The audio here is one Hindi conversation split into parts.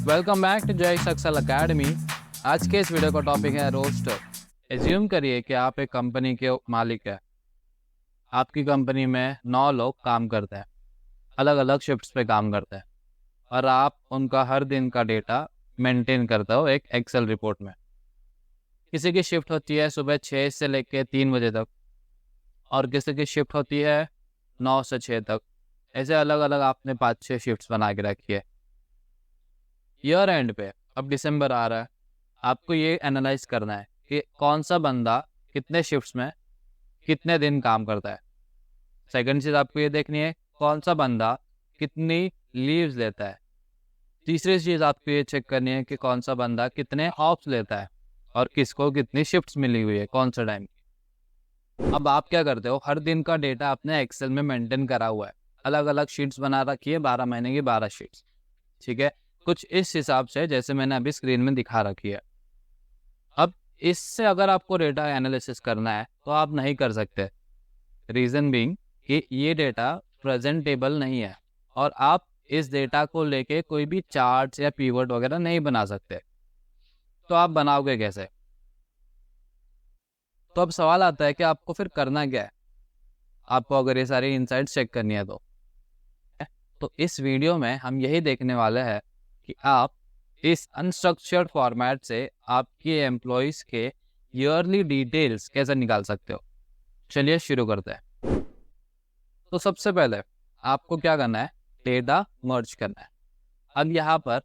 वेलकम बैक टू जय सक्सेल अकेडमी। आज के इस वीडियो का टॉपिक है रोस्टर। एज्यूम करिए कि आप एक कंपनी के मालिक हैं। आपकी कंपनी में 9 लोग काम करते हैं, अलग अलग शिफ्ट्स पे काम करते हैं और आप उनका हर दिन का डेटा मेंटेन करते हो एक एक्सेल रिपोर्ट में। किसी की शिफ्ट होती है सुबह 6 से लेकर 3 बजे तक और किसी की शिफ्ट होती है 9 से 6 तक। ऐसे अलग अलग आपने 5-6 शिफ्ट्स बना के रखी है। ईयर एंड पे अब दिसंबर आ रहा है, आपको ये एनालाइज करना है कि कौन सा बंदा कितने शिफ्ट्स में कितने दिन काम करता है। सेकंड चीज़ आपको ये देखनी है कौन सा बंदा कितनी लीव्स लेता है। तीसरी चीज़ आपको ये चेक करनी है कि कौन सा बंदा कितने ऑफ्स लेता है और किसको कितनी शिफ्ट्स मिली हुई है कौन सा टाइम की। अब आप क्या करते हो, हर दिन का डेटा आपने एक्सेल में मेंटेन करा हुआ है, अलग अलग शीट्स बना रखी है, 12 महीने की 12 शीट्स। ठीक है, कुछ इस हिसाब से जैसे मैंने अभी स्क्रीन में दिखा रखी है। अब इससे अगर आपको डेटा एनालिसिस करना है तो आप नहीं कर सकते। रीज़न बीइंग कि ये डेटा प्रेजेंटेबल नहीं है और आप इस डेटा को लेके कोई भी चार्ट्स या पीवर्ड वगैरह नहीं बना सकते। तो आप बनाओगे कैसे? तो अब सवाल आता है कि आपको फिर करना क्या है। आपको अगर ये सारी इनसाइट्स चेक करनी है तो इस वीडियो में हम यही देखने वाले हैं कि आप इस अनस्ट्रक्चर्ड फॉर्मेट से आपके एम्प्लॉयज़ के ईयरली डिटेल्स कैसे निकाल सकते हो। चलिए शुरू करते हैं। तो सबसे पहले आपको क्या करना है, डेटा मर्ज करना है। अब यहाँ पर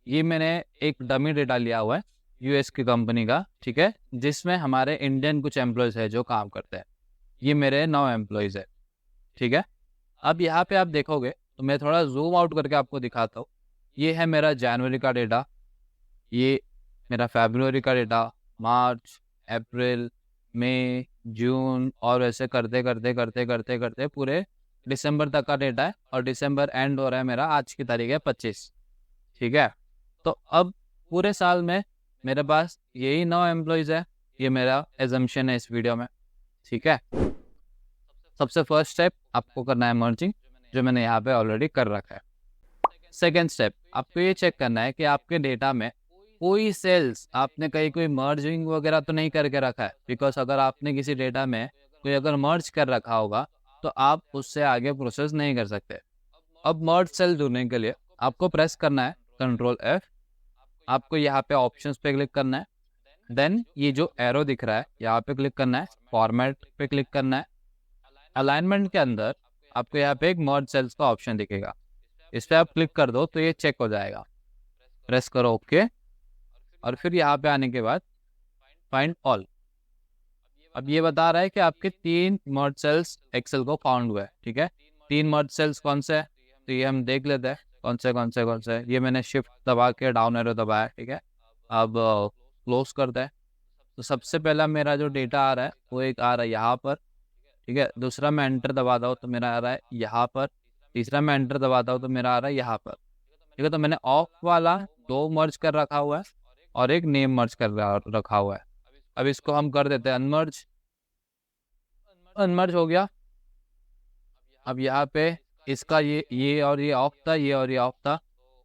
ये मैंने एक डमी डेटा लिया हुआ है यूएस की कंपनी का, ठीक है, जिसमें हमारे इंडियन कुछ एम्प्लॉयज़ है जो काम करते हैं। ये मेरे 9 एम्प्लॉयज़ है, ठीक है। अब यहाँ पे आप देखोगे तो मैं थोड़ा जूम आउट करके आपको दिखाता हूँ। ये है मेरा जनवरी का डेटा, ये मेरा फरवरी का डेटा, मार्च, अप्रैल, मई, जून और ऐसे करते करते करते करते करते पूरे दिसंबर तक का डेटा है और दिसंबर एंड हो रहा है मेरा, आज की तारीख है 25। ठीक है, तो अब पूरे साल में मेरे पास यही 9 एम्प्लॉयज़ है। ये मेरा एजम्पशन है इस वीडियो में, ठीक है। सबसे फर्स्ट स्टेप आपको करना है मर्जिंग, जो मैंने यहाँ पे ऑलरेडी कर रखा है। सेकेंड स्टेप आपको ये चेक करना है कि आपके डेटा में कोई सेल्स आपने कहीं कोई मर्जिंग वगैरह तो नहीं करके रखा है। बिकॉज अगर आपने किसी डेटा में कोई अगर मर्ज कर रखा होगा तो आप उससे आगे प्रोसेस नहीं कर सकते। अब मर्ज सेल ढूंढने के लिए आपको प्रेस करना है Ctrl+F। आपको यहाँ पे ऑप्शंस पे क्लिक करना है, देन ये जो एरो दिख रहा है यहाँ पे क्लिक करना है, फॉर्मेट पे क्लिक करना है। अलाइनमेंट के अंदर आपको यहाँ पे एक मर्ज सेल्स का ऑप्शन दिखेगा, इस पर आप क्लिक कर दो तो ये चेक हो जाएगा। प्रेस करो ओके और फिर यहाँ पे आने के बाद फाइंड ऑल। अब ये बता रहा है कि आपके 3 मर्ज सेल्स एक्सेल को फाउंड हुआ है, ठीक है। 3 मर्ज सेल्स कौन से हैं तो ये हम देख लेते हैं कौन से कौन से कौन से। ये मैंने शिफ्ट दबा के डाउन एरो दबाया, ठीक है। अब क्लोज करते हैं। तो सबसे पहला मेरा जो डेटा आ रहा है वो एक आ रहा है यहाँ पर, ठीक है। दूसरा मैं एंटर दबाता हूँ तो मेरा आ रहा है यहाँ पर। तीसरा मैं एंटर दबाता हूँ तो मेरा आ रहा है यहाँ पर, ठीक है। तो मैंने ऑफ वाला 2 मर्ज कर रखा हुआ है और एक नेम मर्ज कर रखा हुआ है। अब इसको हम कर देते हैं अनमर्ज। अनमर्ज हो गया। अब यहाँ पे इसका ये और ये ऑफ था, ये और ये ऑफ था,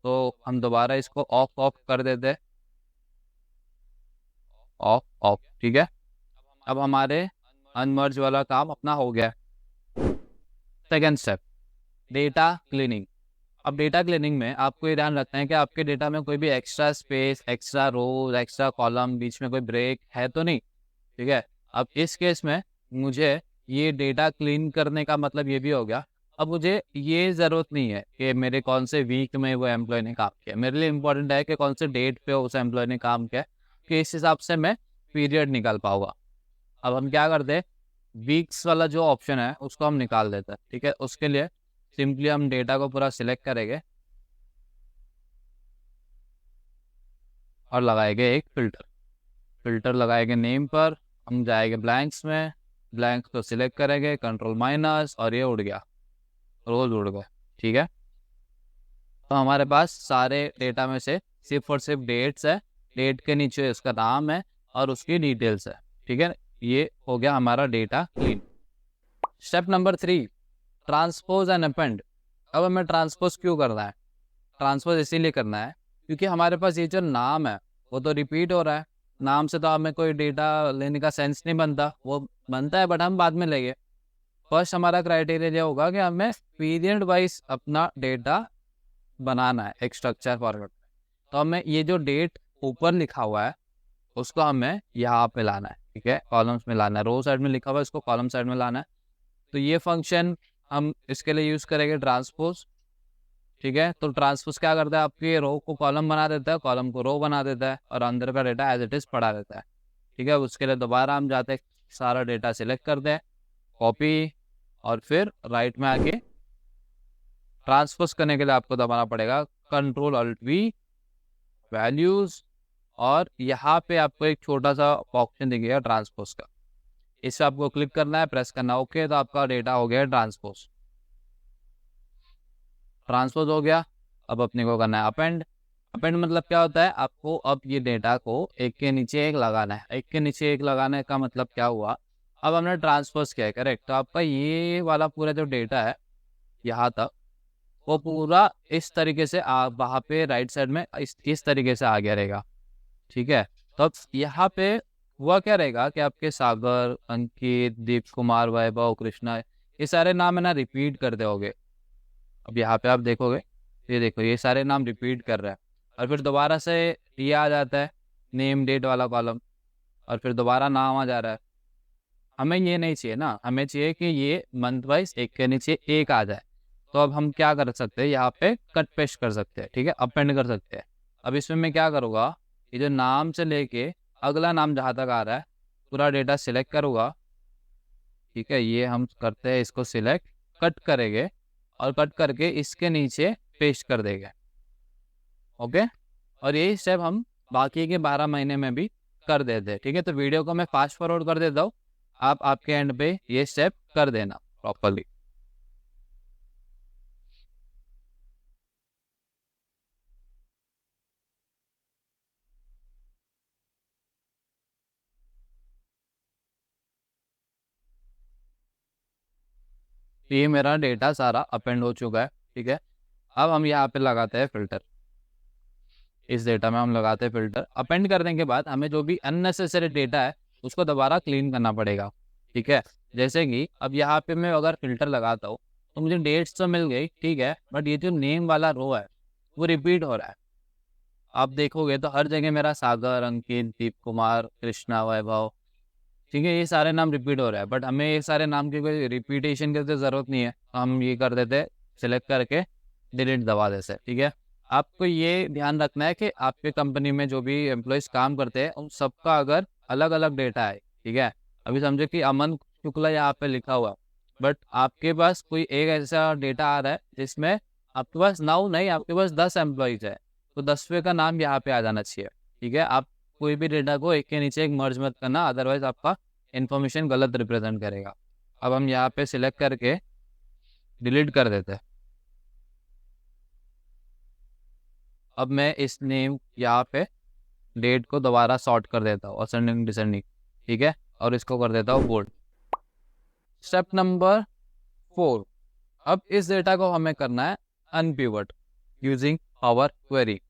तो हम दोबारा इसको ऑफ ऑफ कर देते हैं, ऑफ ऑफ, ठीक है। अब हमारे अनमर्ज वाला काम अपना हो गया। Second step data cleaning. अब डेटा क्लीनिंग में आपको ये ध्यान रखना है कि आपके डेटा में कोई भी एक्स्ट्रा स्पेस, एक्स्ट्रा रोज, एक्स्ट्रा कॉलम, बीच में कोई ब्रेक है तो नहीं, ठीक है। अब इस केस में मुझे ये डेटा क्लीन करने का मतलब ये भी हो गया, अब मुझे ये ज़रूरत नहीं है कि मेरे कौन से वीक में वो एम्प्लॉय ने काम किया। मेरे लिए इंपॉर्टेंट है कि कौन से डेट पे उस एम्प्लॉय ने काम किया, कि इस हिसाब से मैं पीरियड निकाल पाऊंगा। अब हम क्या करते हैं, वीक्स वाला जो ऑप्शन है उसको हम निकाल देते हैं, ठीक है। उसके लिए सिंपली हम डेटा को पूरा सिलेक्ट करेंगे और लगाएंगे एक फिल्टर। फिल्टर लगाएंगे नेम पर, हम जाएंगे ब्लैंक्स में, ब्लैंक्स को सिलेक्ट करेंगे, Ctrl- और ये उड़ गया, रोज उड़ गए, ठीक है। तो हमारे पास सारे डेटा में से सिर्फ और सिर्फ डेट्स है, डेट के नीचे उसका नाम है और उसकी डिटेल्स है, ठीक है। ये हो गया हमारा data clean. Step number 3 transpose and append. अब हमें ट्रांसपोज क्यों करना है? ट्रांसपोज इसीलिए करना है क्योंकि हमारे पास ये जो नाम है वो तो रिपीट हो रहा है। नाम से तो हमें कोई डेटा लेने का सेंस नहीं बनता, वो बनता है बट हम बाद में लेंगे। फर्स्ट हमारा क्राइटेरिया ये होगा कि हमें पीरियड वाइज अपना डेटा बनाना है एक स्ट्रक्चर फॉर्मेट में। तो हमें ये जो डेट ऊपर लिखा हुआ है उसको हमें यहाँ पे लाना है, ठीक है, कॉलम्स में लाना है। रो साइड में लिखा हुआ है उसको कॉलम साइड में लाना है। तो ये फंक्शन हम इसके लिए यूज करेंगे ट्रांसपोज, ठीक है। तो ट्रांसपोज क्या करता है, आपकी रो को कॉलम बना देता है, कॉलम को रो बना देता है और अंदर का डेटा एज इट इज पड़ा रहता है, ठीक है। उसके लिए दोबारा हम जाते हैं, सारा डेटा सिलेक्ट करते हैं, कॉपी, और फिर राइट में आके ट्रांसपोज करने के लिए आपको दबाना पड़ेगा कंट्रोल अल्ट वी, वैल्यूज, और यहाँ पे आपको एक छोटा सा ऑप्शन दिखेगा ट्रांसपोज का, इस पे आपको क्लिक करना है, प्रेस करना ओके, तो आपका डेटा हो गया ट्रांसपोज। ट्रांसपोज हो गया। अब अपने को करना है अपेंड। अपेंड मतलब क्या होता है, आपको अब ये डेटा को एक के नीचे एक लगाना है। एक के नीचे एक लगाने का मतलब क्या हुआ, अब हमने ट्रांसपोज किया है, करेक्ट। तो आपका ये वाला पूरा जो डेटा है यहाँ तक, वो पूरा इस तरीके से वहाँ पे राइट साइड में इस तरीके से आ गया रहेगा, ठीक है। तो अब यहाँ पे हुआ क्या रहेगा कि आपके सागर, अंकित, दीप कुमार, वैभव, कृष्णा, ये सारे नाम है ना रिपीट करते होगे। अब यहाँ पे आप देखोगे, ये देखो ये सारे नाम रिपीट कर रहे हैं, और फिर दोबारा से ये आ जाता है नेम डेट वाला कॉलम, और फिर दोबारा नाम आ जा रहा है। हमें ये नहीं चाहिए ना, हमें चाहिए कि ये मंथ वाइज एक के नीचे एक आ जाए। तो अब हम क्या कर सकते हैं, यहाँ पे कट पेस्ट कर सकते हैं, ठीक है, अपेंड कर सकते हैं। अब इसमें मैं क्या करूँगा, ये जो नाम से लेके अगला नाम जहाँ तक आ रहा है पूरा डेटा सिलेक्ट करूँगा, ठीक है। ये हम करते हैं, इसको सिलेक्ट, कट करेंगे, और कट करके इसके नीचे पेस्ट कर देंगे, ओके। और यही स्टेप हम बाकी के 12 महीने में भी कर देते हैं, ठीक है। तो वीडियो को मैं फास्ट फॉरवर्ड कर देता हूँ, आप आपके एंड पे ये स्टेप कर देना प्रॉपरली। ये मेरा डेटा सारा अपेंड हो चुका है, ठीक है। अब हम यहाँ पे लगाते हैं फिल्टर, इस डेटा में हम लगाते हैं फिल्टर। अपेंड करने के बाद हमें जो भी अननेसेसरी डेटा है उसको दोबारा क्लीन करना पड़ेगा, ठीक है। जैसे कि अब यहाँ पे मैं अगर फिल्टर लगाता हूँ तो मुझे डेट्स तो मिल गई, ठीक है, बट ये जो नेम वाला रो है वो रिपीट हो रहा है। आप देखोगे तो हर जगह मेरा सागर, अंकित, दीप कुमार, कृष्णा, वैभव, ठीक है, ये सारे नाम रिपीट हो रहा है। बट हमें ये सारे नाम की कोई रिपीटेशन की तो जरूरत नहीं है, तो हम ये कर देते, सिलेक्ट करके डिलीट दबा देते, ठीक है। आपको ये ध्यान रखना है कि आपके कंपनी में जो भी एम्प्लॉयज काम करते हैं उन सबका अगर अलग अलग डेटा है, ठीक है। अभी समझो कि अमन शुक्ला यहाँ पे लिखा हुआ, बट आपके पास कोई एक ऐसा डेटा आ रहा है जिसमें आपके पास 9 नहीं, आपके पास 10 एम्प्लॉयज है, तो 10वें का नाम यहाँ पे आ जाना चाहिए, ठीक है। आप कोई भी डेटा को एक के नीचे एक मर्ज मत करना, अदरवाइज आपका इन्फॉर्मेशन गलत रिप्रेजेंट करेगा। अब हम यहाँ पे सिलेक्ट करके डिलीट कर देते हैं। अब मैं इस नेम यहाँ पे डेट को दोबारा सॉर्ट कर देता हूँ, असेंडिंग डिसेंडिंग, ठीक है, और इसको कर देता हूँ बोल्ड। स्टेप नंबर 4, अब इस डेटा को हमें करना है unpivot using Power Query.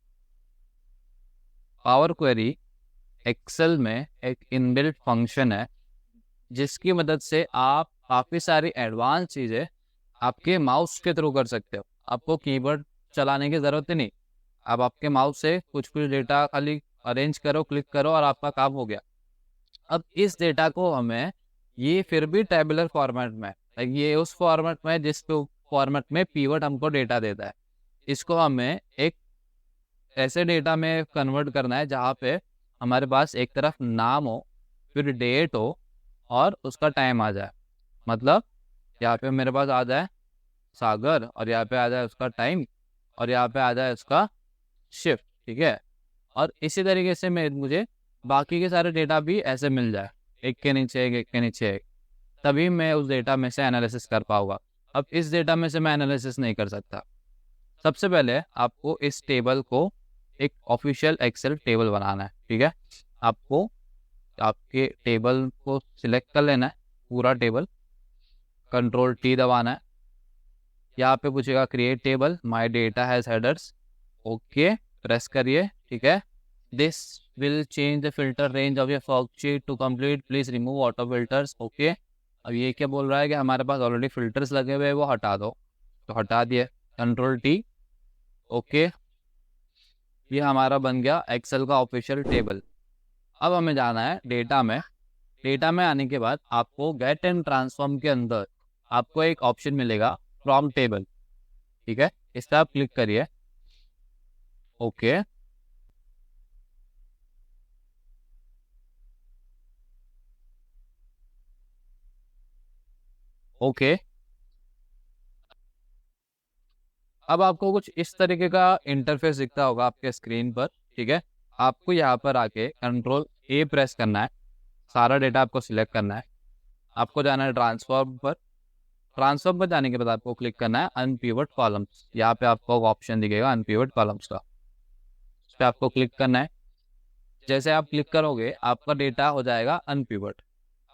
Power Query Excel में एक इनबिल्ट फंक्शन है जिसकी मदद से आप काफ़ी सारी एडवांस चीज़ें आपके माउस के थ्रू कर सकते हो। आपको कीबोर्ड चलाने की ज़रूरत ही नहीं, आप आपके माउस से कुछ कुछ डेटा खाली अरेंज करो, क्लिक करो, और आपका काम हो गया। अब इस डेटा को हमें, ये फिर भी टेबुलर फॉर्मेट में, ये उस फॉर्मेट में जिस फॉर्मेट में पीवट हमको डेटा देता है, इसको हमें एक ऐसे डेटा में कन्वर्ट करना है जहाँ पे हमारे पास एक तरफ नाम हो, फिर डेट हो, और उसका टाइम आ जाए। मतलब यहाँ पे मेरे पास आ जाए सागर, और यहाँ पे आ जाए उसका टाइम, और यहाँ पे आ जाए उसका शिफ्ट, ठीक है। और इसी तरीके से मुझे बाकी के सारे डेटा भी ऐसे मिल जाए, एक के नीचे एक, एक के नीचे एक, तभी मैं उस डेटा में से एनालिसिस कर पाऊंगा। अब इस डेटा में से मैं एनालिसिस नहीं कर सकता। सबसे पहले आपको इस टेबल को एक ऑफिशियल एक्सेल टेबल बनाना है, ठीक है। आपको आपके टेबल को सिलेक्ट कर लेना है, पूरा टेबल, कंट्रोल टी दबाना है। यहाँ पे पूछेगा create table, my data has headers, okay, press करिए, ठीक है। This will change the filter range of your fog sheet to complete, please remove auto filters. Okay, अब ये क्या बोल रहा है कि हमारे पास ऑलरेडी फिल्टर्स लगे हुए हैं, वो हटा दो, तो हटा दिए, कंट्रोल टी। ओके, ये हमारा बन गया एक्सेल का ऑफिशियल टेबल। अब हमें जाना है डेटा में। डेटा में आने के बाद आपको गेट एंड ट्रांसफॉर्म के अंदर आपको एक ऑप्शन मिलेगा फ्रॉम टेबल, ठीक है, इस पर आप क्लिक करिए। ओके, ओके, अब आपको कुछ इस तरीके का इंटरफेस दिखता होगा आपके स्क्रीन पर, ठीक है। आपको यहाँ पर आके कंट्रोल ए प्रेस करना है, सारा डेटा आपको सिलेक्ट करना है, आपको जाना है ट्रांसफॉर्म पर। ट्रांसफॉर्म पर जाने के बाद आपको क्लिक करना है अनपिवट कॉलम्स। यहाँ पे आपको ऑप्शन दिखेगा अनपिवट कॉलम्स का, उस पर आपको क्लिक करना है। जैसे आप क्लिक करोगे आपका डेटा हो जाएगा अनपिवट।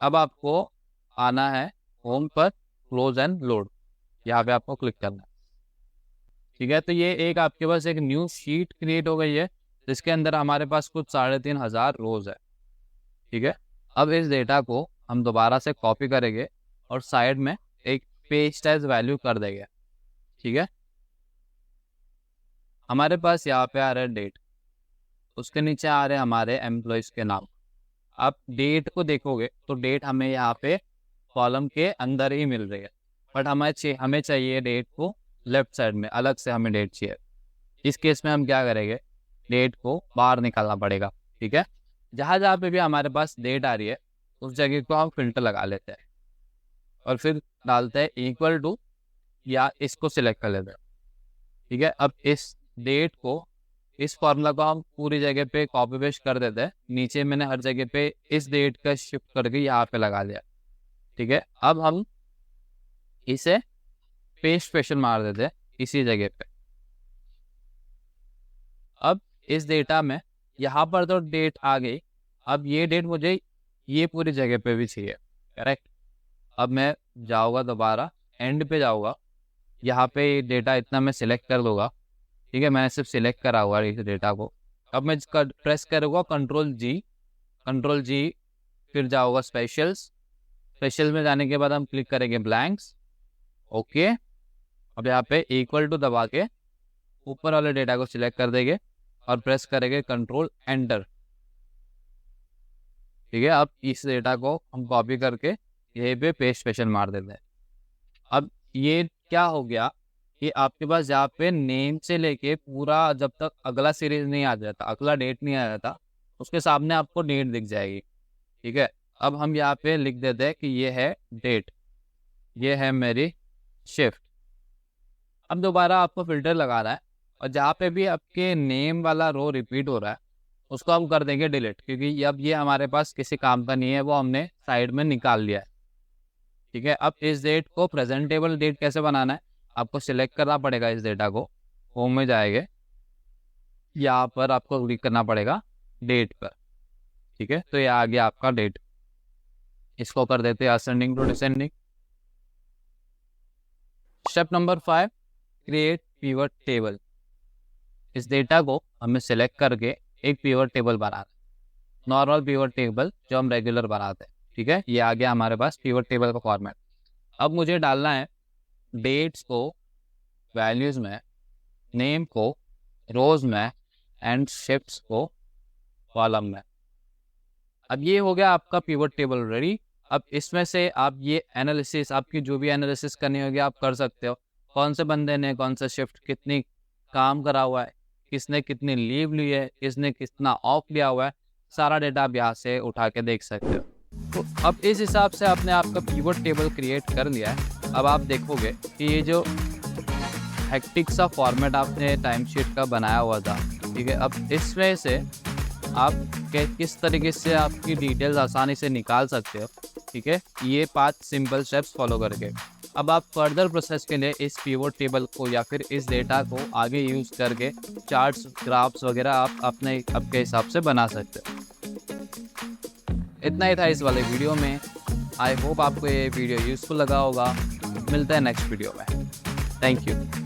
अब आपको आना है होम पर, क्लोज एंड लोड, यहाँ पे आपको क्लिक करना है, ठीक है। तो ये एक आपके पास एक न्यू शीट क्रिएट हो गई है, जिसके अंदर हमारे पास कुछ 3500 रोज है, ठीक है। अब इस डेटा को हम दोबारा से कॉपी करेंगे और साइड में एक पेज टाइज वैल्यू कर देंगे, ठीक है। हमारे पास यहाँ पे आ रहा है डेट, उसके नीचे आ रहे हैं हमारे एम्प्लॉयज के नाम। आप डेट को देखोगे तो डेट हमें यहाँ पे कॉलम के अंदर ही मिल रही है, बट हमें चाहिए डेट को लेफ्ट साइड में, अलग से हमें डेट चाहिए। इस केस में हम क्या करेंगे, डेट को बाहर निकालना पड़ेगा, ठीक है। जहाँ जहाँ पे भी हमारे पास डेट आ रही है उस जगह को हम फिल्टर लगा लेते हैं और फिर डालते हैं इक्वल टू, या इसको सिलेक्ट कर लेते हैं, ठीक है। अब इस डेट को, इस फॉर्मूला को हम पूरी जगह पे कॉपी पेस्ट कर देते हैं। नीचे मैंने हर जगह पे इस डेट का शिफ्ट करके यहाँ पे लगा दिया, ठीक है। अब हम इसे पेस्ट स्पेशल मार देते हैं इसी जगह पे। अब इस डेटा में यहाँ पर तो डेट आ गई, अब ये डेट मुझे ये पूरी जगह पे भी चाहिए, करेक्ट। अब मैं जाऊँगा दोबारा एंड पे जाऊँगा, यहाँ पे डेटा इतना मैं सिलेक्ट कर लूँगा, ठीक है। मैंने सिर्फ सिलेक्ट करा हुआ इस डेटा को। अब मैं इसका प्रेस करूँगा कंट्रोल जी, फिर जाऊँगा स्पेशल में जाने के बाद हम क्लिक करेंगे ब्लैंक्स। ओके, अब यहाँ पे इक्वल टू दबा के ऊपर वाले डेटा को सिलेक्ट कर देंगे और प्रेस करेंगे कंट्रोल एंटर, ठीक है। अब इस डेटा को हम कॉपी करके यहीं पे पेस्ट स्पेशल मार देते हैं। अब ये क्या हो गया कि आपके पास यहाँ पे नेम से लेके पूरा, जब तक अगला सीरीज नहीं आ जाता, अगला डेट नहीं आ जाता, उसके सामने आपको डेट दिख जाएगी, ठीक है। अब हम यहाँ पे लिख देते हैं कि ये है डेट, ये है मेरी शिफ्ट। अब दोबारा आपको फिल्टर लगाना है और जहाँ पे भी आपके नेम वाला रो रिपीट हो रहा है उसको हम कर देंगे डिलीट, क्योंकि अब ये हमारे पास किसी काम का नहीं है, वो हमने साइड में निकाल लिया है, ठीक है। अब इस डेट को प्रेजेंटेबल डेट कैसे बनाना है, आपको सिलेक्ट करना पड़ेगा इस डेटा को, होम में जाएंगे, यहाँ पर आपको क्लिक करना पड़ेगा डेट पर, ठीक है। तो ये आ गया आपका डेट। इसको कर देते हैं ascending to descending. Step number 5, create pivot table. इस डेटा को हमें सिलेक्ट करके एक पिवट टेबल बनाना है, नॉर्मल पिवट टेबल जो हम रेगुलर बनाते हैं, ठीक है। ये आ गया हमारे पास पिवट टेबल का फॉर्मेट। अब मुझे डालना है डेट्स को वैल्यूज में, नेम को रोज में, एंड शिफ्ट्स को कॉलम में। अब ये हो गया आपका पिवट टेबल रेडी। अब इसमें से आप ये एनालिसिस, आपकी जो भी एनालिसिस करनी होगी आप कर सकते हो। कौन से बंदे ने कौन सा शिफ्ट कितनी काम करा हुआ है, किसने कितनी लीव ली है, किसने कितना ऑफ लिया हुआ है, सारा डेटा आप यहाँ से उठा के देख सकते हो। तो अब इस हिसाब से आपने आपका पिवट टेबल क्रिएट कर लिया है। अब आप देखोगे कि ये जो हेक्टिक सा फॉर्मेट आपने टाइम शीट का बनाया हुआ था, ठीक है, अब इसमें से आप किस तरीके से आपकी डिटेल्स आसानी से निकाल सकते हो, ठीक है, ये 5 सिंपल स्टेप्स फॉलो करके। अब आप फर्दर प्रोसेस के लिए इस पिवट टेबल को या फिर इस डेटा को आगे यूज़ करके चार्ट्स, ग्राफ्स वगैरह आप अपने आपके हिसाब से बना सकते हो। इतना ही था इस वाले वीडियो में। आई होप आपको ये वीडियो यूज़फुल लगा होगा। मिलता है नेक्स्ट वीडियो में। Thank you.